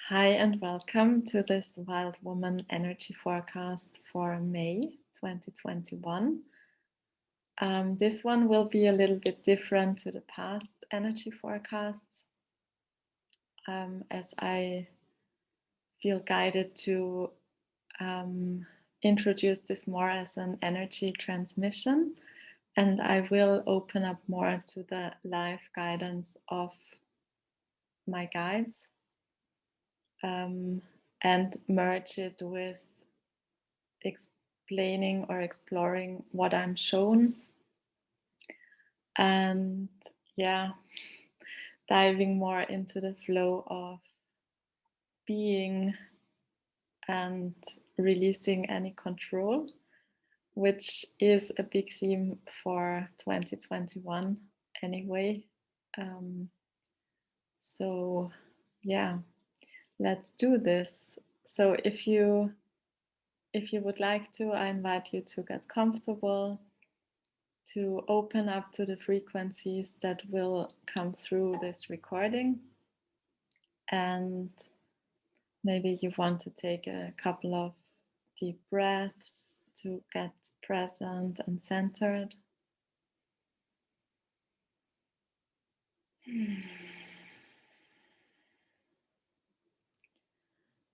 Hi and welcome to this Wild Woman energy forecast for May 2021. This one will be a little bit different to the past energy forecasts, as I feel guided to introduce this more as an energy transmission, and I will open up more to the live guidance of my guides and merge it with explaining or exploring what I'm shown, and diving more into the flow of being and releasing any control, which is a big theme for 2021 anyway. So let's do this. So if you would like to, I invite you to get comfortable, to open up to the frequencies that will come through this recording. And maybe you want to take a couple of deep breaths to get present and centered.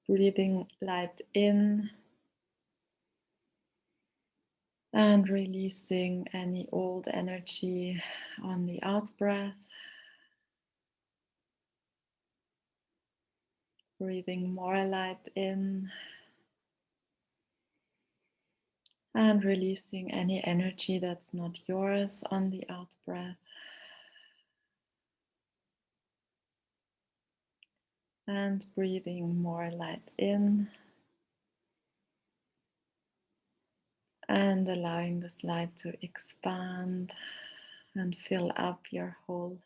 Breathing light in and releasing any old energy on the out breath. Breathing more light in and releasing any energy that's not yours on the out breath. And breathing more light in and allowing this light to expand and fill up your whole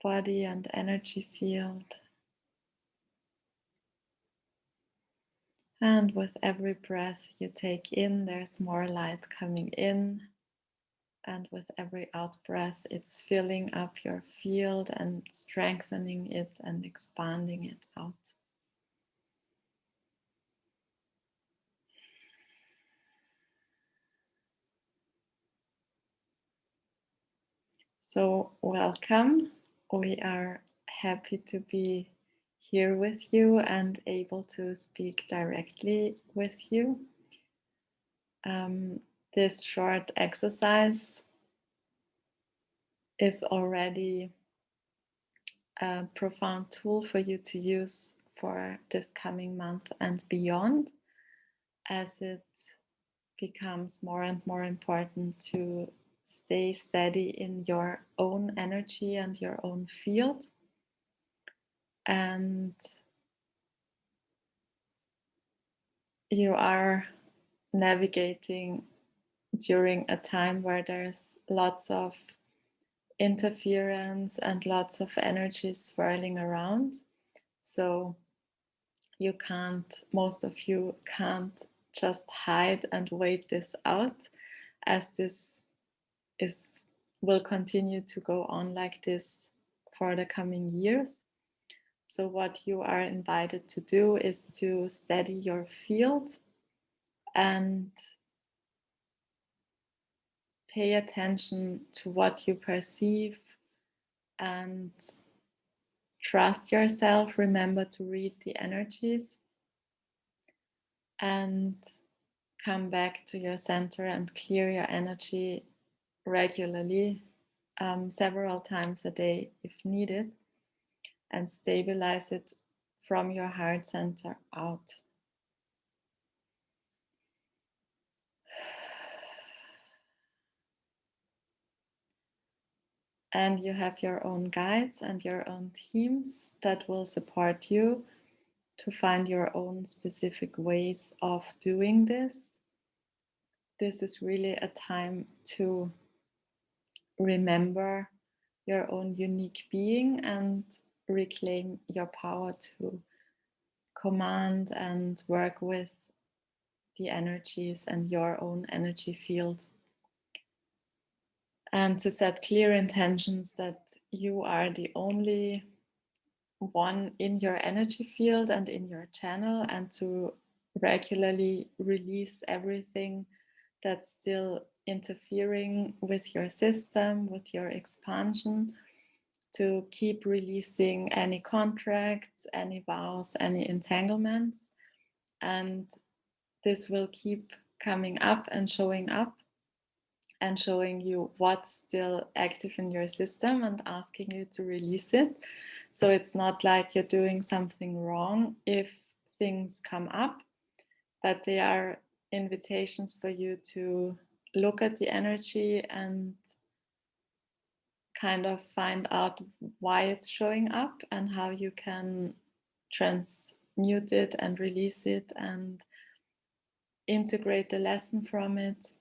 body and energy field. And with every breath you take in, there's more light coming in. And with every out breath, it's filling up your field and strengthening it and expanding it out. So welcome. We are happy to be here with you and able to speak directly with you. This short exercise is already a profound tool for you to use for this coming month and beyond, as it becomes more and more important to stay steady in your own energy and your own field. And you are navigating during a time where there's lots of interference and lots of energy swirling around. So most of you can't just hide and wait this out, as this will continue to go on like this for the coming years. So what you are invited to do is to steady your field and pay attention to what you perceive and trust yourself. Remember to read the energies and come back to your center and clear your energy regularly, several times a day if needed, and stabilize it from your heart center out. And you have your own guides and your own teams that will support you to find your own specific ways of doing this. This is really a time to remember your own unique being and reclaim your power to command and work with the energies and your own energy field. And to set clear intentions that you are the only one in your energy field and in your channel, and to regularly release everything that's still interfering with your system, with your expansion, to keep releasing any contracts, any vows, any entanglements. And this will keep coming up and showing you what's still active in your system and asking you to release it. So it's not like you're doing something wrong if things come up, but they are invitations for you to look at the energy and kind of find out why it's showing up and how you can transmute it and release it and integrate the lesson from it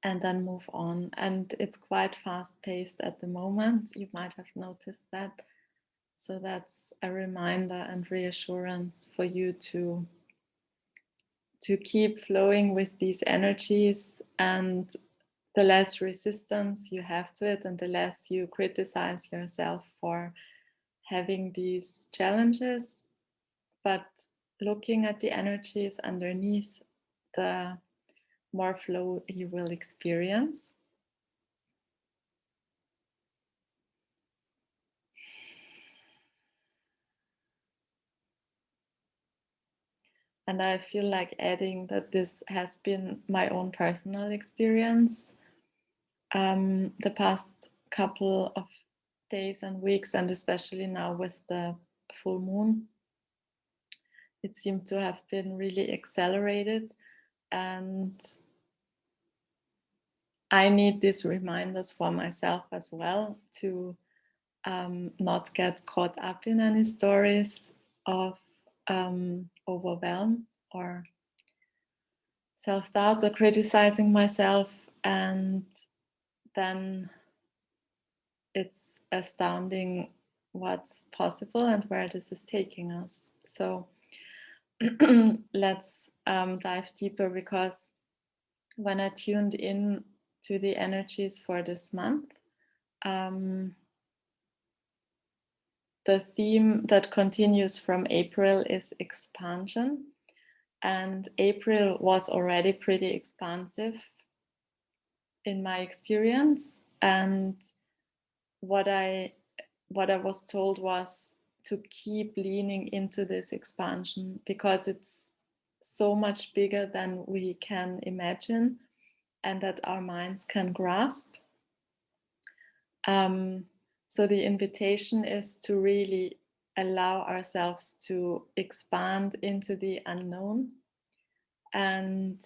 and then move on. And it's quite fast paced at the moment. You might have noticed that. So that's a reminder and reassurance for you to keep flowing with these energies, and the less resistance you have to it and the less you criticize yourself for having these challenges, but looking at the energies underneath, the more flow you will experience. And I feel like adding that this has been my own personal experience the past couple of days and weeks, and especially now with the full moon. It seemed to have been really accelerated, and I need these reminders for myself as well to not get caught up in any stories of overwhelm or self-doubt or criticizing myself. And then it's astounding what's possible and where this is taking us. So let's dive deeper, because when I tuned in to the energies for this month, the theme that continues from April is expansion. And April was already pretty expansive in my experience. And what I was told was to keep leaning into this expansion, because it's so much bigger than we can imagine and that our minds can grasp. So the invitation is to really allow ourselves to expand into the unknown. And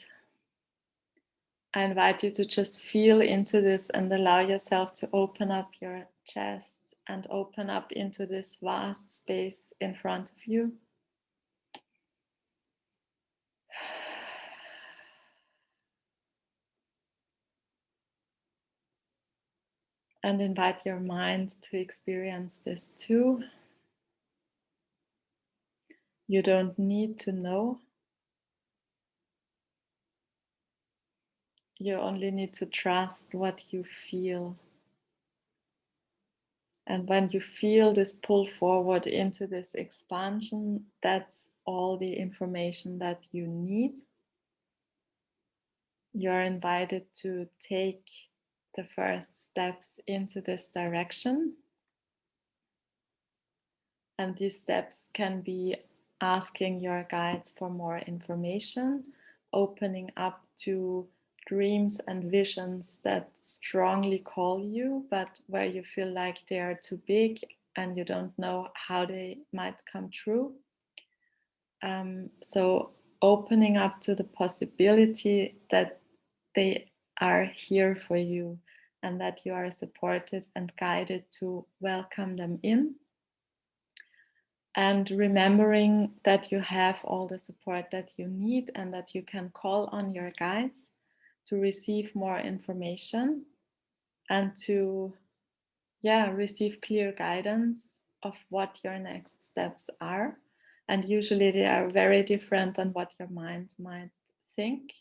I invite you to just feel into this and allow yourself to open up your chest and open up into this vast space in front of you. And invite your mind to experience this too. You don't need to know. You only need to trust what you feel. And when you feel this pull forward into this expansion, that's all the information that you need. You're invited to take the first steps into this direction. And these steps can be asking your guides for more information, opening up to dreams and visions that strongly call you, but where you feel like they are too big and you don't know how they might come true. So opening up to the possibility that they are here for you and that you are supported and guided to welcome them in. And remembering that you have all the support that you need and that you can call on your guides to receive more information and to receive clear guidance of what your next steps are. And usually they are very different than what your mind might think.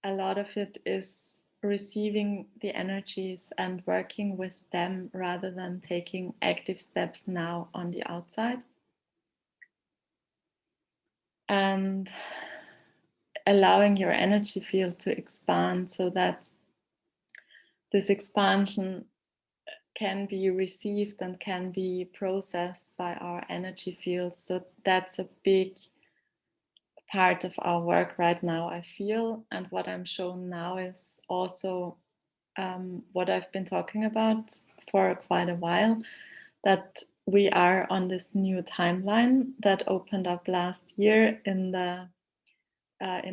A lot of it is receiving the energies and working with them rather than taking active steps now on the outside. And allowing your energy field to expand so that this expansion can be received and can be processed by our energy fields. So that's a big part of our work right now, I feel. And what I'm shown now is also what I've been talking about for quite a while, that we are on this new timeline that opened up last year in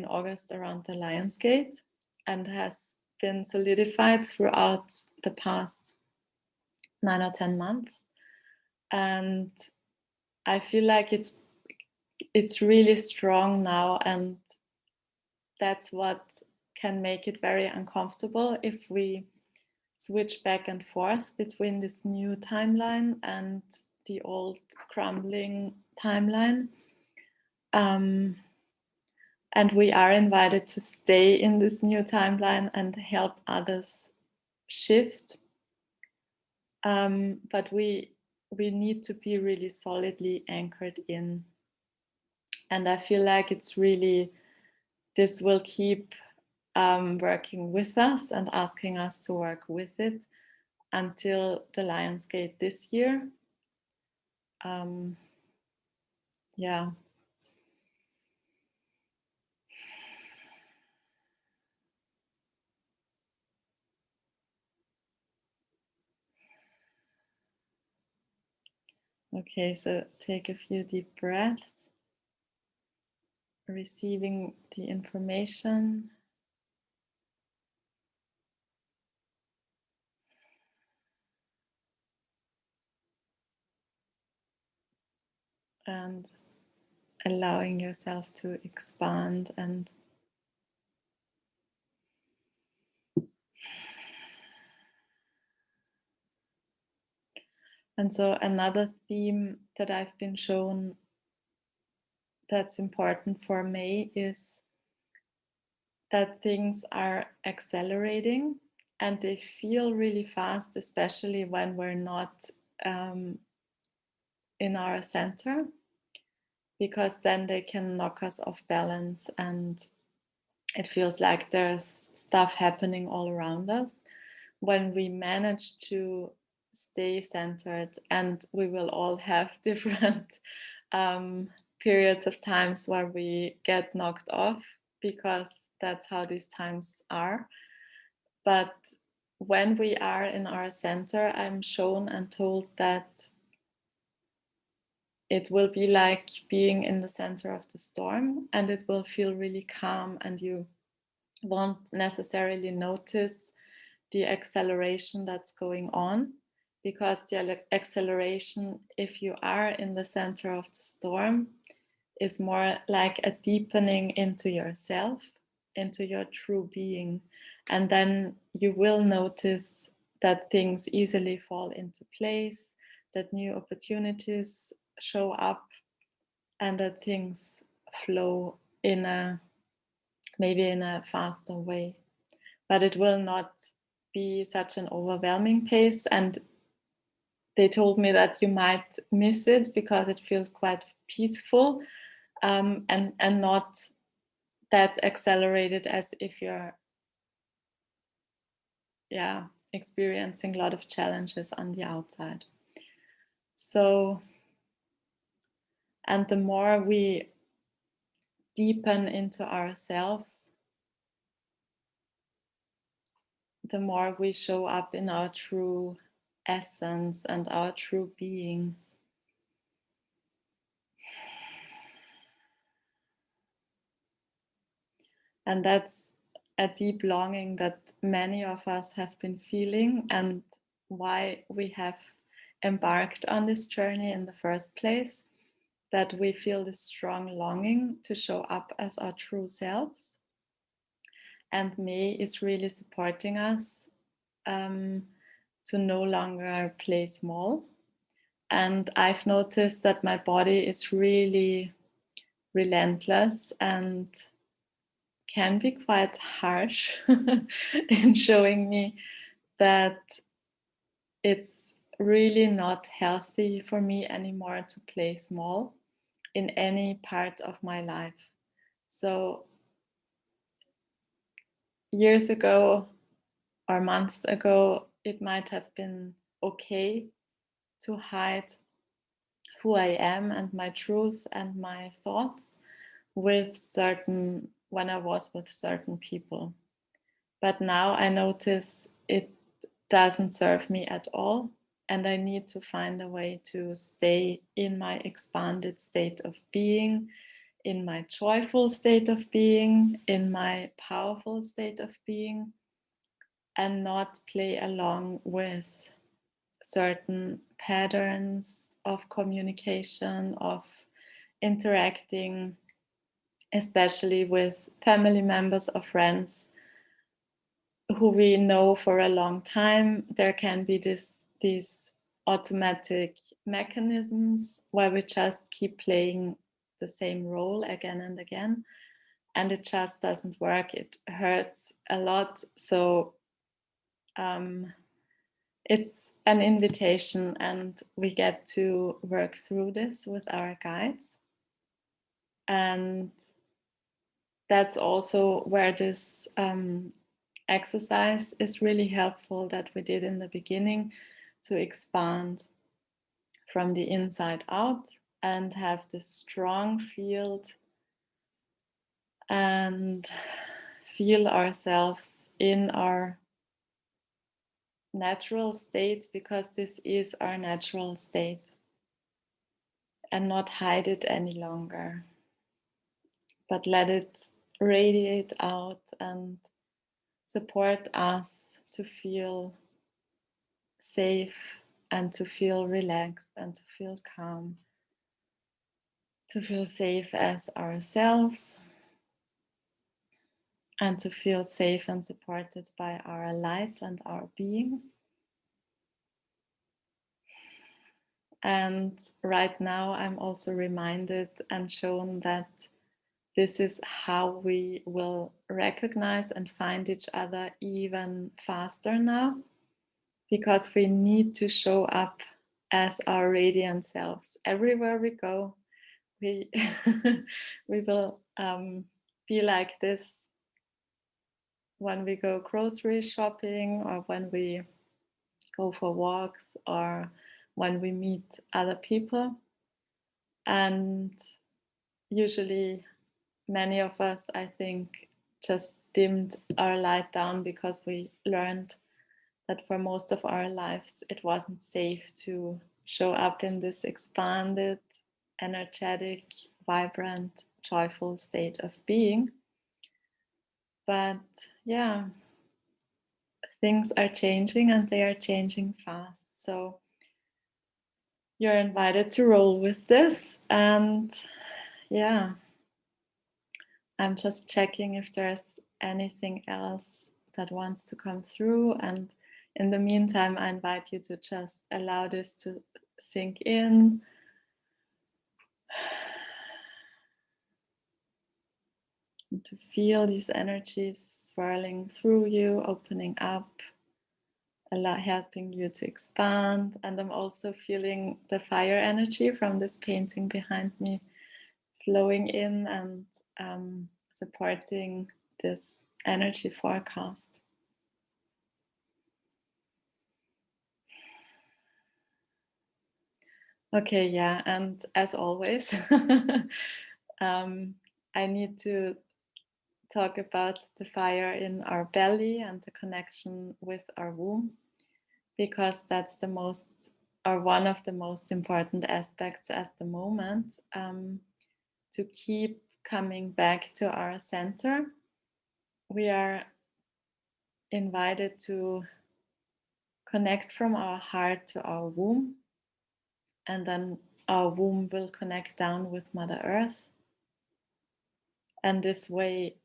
August around the Lion's Gate and has been solidified throughout the past 9 or 10 months. And I feel like it's really strong now, and that's what can make it very uncomfortable if we switch back and forth between this new timeline and the old crumbling timeline. And we are invited to stay in this new timeline and help others shift. But we need to be really solidly anchored in. And I feel like it's really, this will keep working with us and asking us to work with it until the Lion's Gate this year. Yeah. Okay, so take a few deep breaths, receiving the information. And allowing yourself to expand and so another theme that I've been shown that's important for May is that things are accelerating and they feel really fast, especially when we're not in our center, because then they can knock us off balance and it feels like there's stuff happening all around us. When we manage to stay centered, and we will all have different periods of times where we get knocked off, because that's how these times are. But when we are in our center, I'm shown and told that it will be like being in the center of the storm, and it will feel really calm, and you won't necessarily notice the acceleration that's going on, because the acceleration, if you are in the center of the storm, is more like a deepening into yourself, into your true being. And then you will notice that things easily fall into place, that new opportunities show up, and that things flow maybe in a faster way. But it will not be such an overwhelming pace. And they told me that you might miss it because it feels quite peaceful, and not that accelerated as if you're experiencing a lot of challenges on the outside. So, and the more we deepen into ourselves, the more we show up in our true essence and our true being. And that's a deep longing that many of us have been feeling, and why we have embarked on this journey in the first place, that we feel this strong longing to show up as our true selves. And May is really supporting us to no longer play small. And I've noticed that my body is really relentless and can be quite harsh in showing me that it's really not healthy for me anymore to play small in any part of my life. So, years ago or months ago, it might have been okay to hide who I am and my truth and my thoughts when I was with certain people. But now I notice it doesn't serve me at all. And I need to find a way to stay in my expanded state of being, in my joyful state of being, in my powerful state of being, and not play along with certain patterns of communication, of interacting, especially with family members or friends who we know for a long time. There can be these automatic mechanisms where we just keep playing the same role again and again, and it just doesn't work. It hurts a lot. So it's an invitation, and we get to work through this with our guides. And that's also where this exercise is really helpful that we did in the beginning, to expand from the inside out and have this strong field and feel ourselves in our natural state, because this is our natural state, and not hide it any longer, but let it radiate out and support us to feel safe and to feel relaxed and to feel calm, to feel safe as ourselves, and to feel safe and supported by our light and our being. And right now, I'm also reminded and shown that this is how we will recognize and find each other even faster now, because we need to show up as our radiant selves everywhere we go. We we will be like this when we go grocery shopping, or when we go for walks, or when we meet other people. And usually, many of us, I think, just dimmed our light down because we learned that for most of our lives it wasn't safe to show up in this expanded, energetic, vibrant, joyful state of being. But yeah, things are changing, and they are changing fast. So you're invited to roll with this. And yeah, I'm just checking if there's anything else that wants to come through. And in the meantime, I invite you to just allow this to sink in. And to feel these energies swirling through you, opening up, helping you to expand. And I'm also feeling the fire energy from this painting behind me flowing in and supporting this energy forecast. Okay, yeah, and as always, I need to talk about the fire in our belly and the connection with our womb, because that's the most, or one of the most important aspects at the moment, to keep coming back to our center. We are invited to connect from our heart to our womb, and then our womb will connect down with Mother Earth. And this way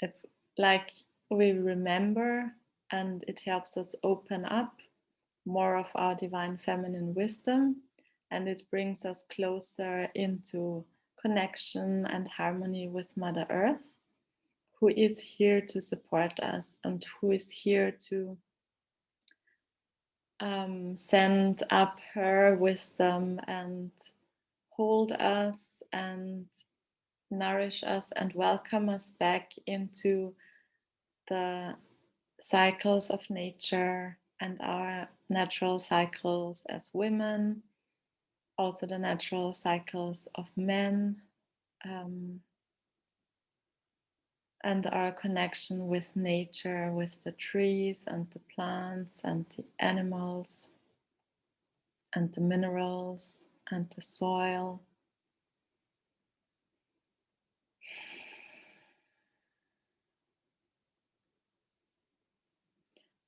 it's like we remember, and it helps us open up more of our divine feminine wisdom, and it brings us closer into connection and harmony with Mother Earth, who is here to support us and who is here to send up her wisdom and hold us and nourish us and welcome us back into the cycles of nature and our natural cycles as women, also the natural cycles of men, and our connection with nature, with the trees and the plants and the animals and the minerals and the soil.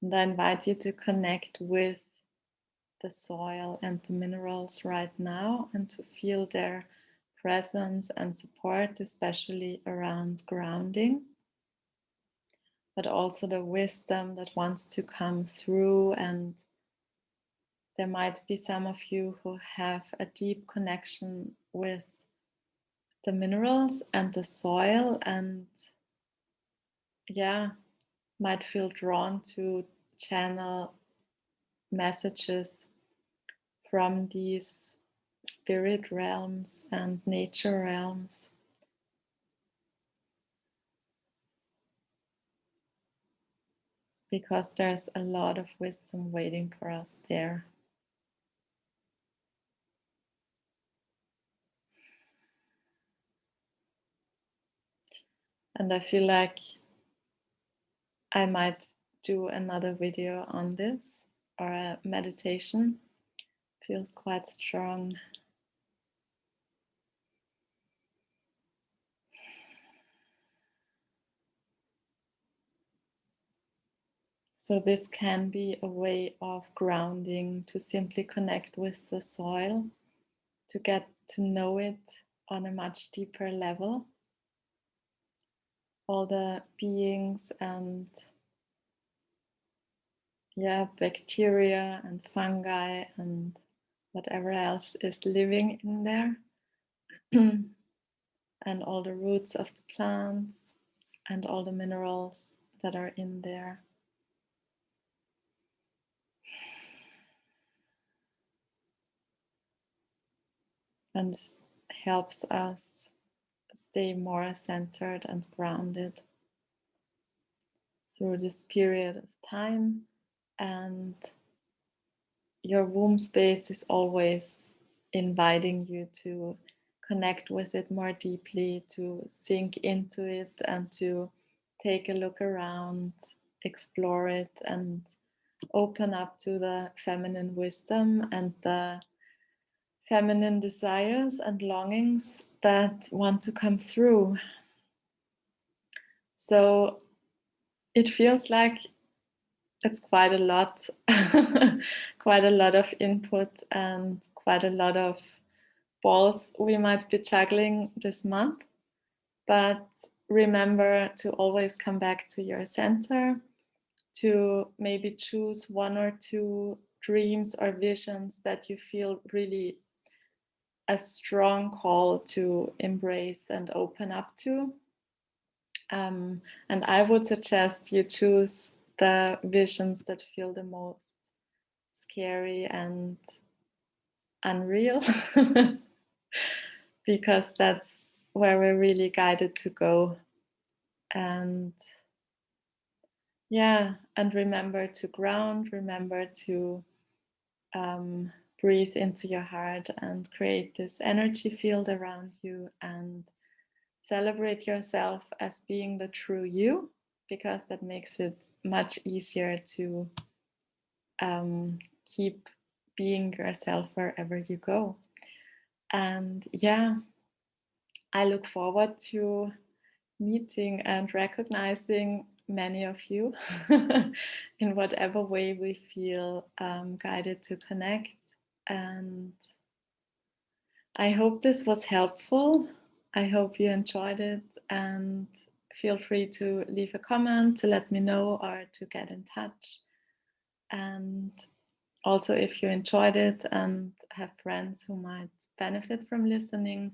And I invite you to connect with the soil and the minerals right now and to feel their presence and support, especially around grounding, but also the wisdom that wants to come through. And there might be some of you who have a deep connection with the minerals and the soil, and might feel drawn to channel messages from these spirit realms and nature realms. Because there's a lot of wisdom waiting for us there. And I feel like I might do another video on this, or a meditation. Feels quite strong. So this can be a way of grounding, to simply connect with the soil, to get to know it on a much deeper level. All the beings and bacteria and fungi and whatever else is living in there. And all the roots of the plants and all the minerals that are in there. And helps us stay more centered and grounded through this period of time. And your womb space is always inviting you to connect with it more deeply, to sink into it and to take a look around, explore it, and open up to the feminine wisdom and the feminine desires and longings that want to come through. So it feels like it's quite a lot, quite a lot of input and quite a lot of balls we might be juggling this month. But remember to always come back to your center, to maybe choose one or two dreams or visions that you feel really a strong call to embrace and open up to. And I would suggest you choose the visions that feel the most scary and unreal, because that's where we're really guided to go. And and remember to ground, remember to breathe into your heart and create this energy field around you, and celebrate yourself as being the true you, because that makes it much easier to keep being yourself wherever you go. And I look forward to meeting and recognizing many of you in whatever way we feel guided to connect. And I hope this was helpful. I hope you enjoyed it, and feel free to leave a comment to let me know or to get in touch. And also, if you enjoyed it and have friends who might benefit from listening,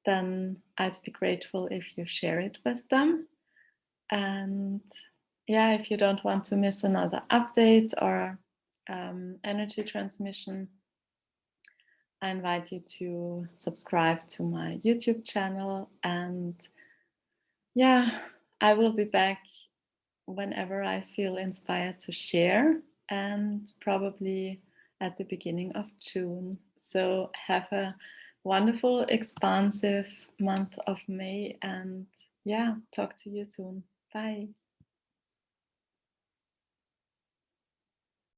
then I'd be grateful if you share it with them. And yeah, if you don't want to miss another update or energy transmission, I invite you to subscribe to my YouTube channel. And yeah, I will be back whenever I feel inspired to share, and probably at the beginning of June. So have a wonderful, expansive month of May, and yeah, talk to you soon. Bye.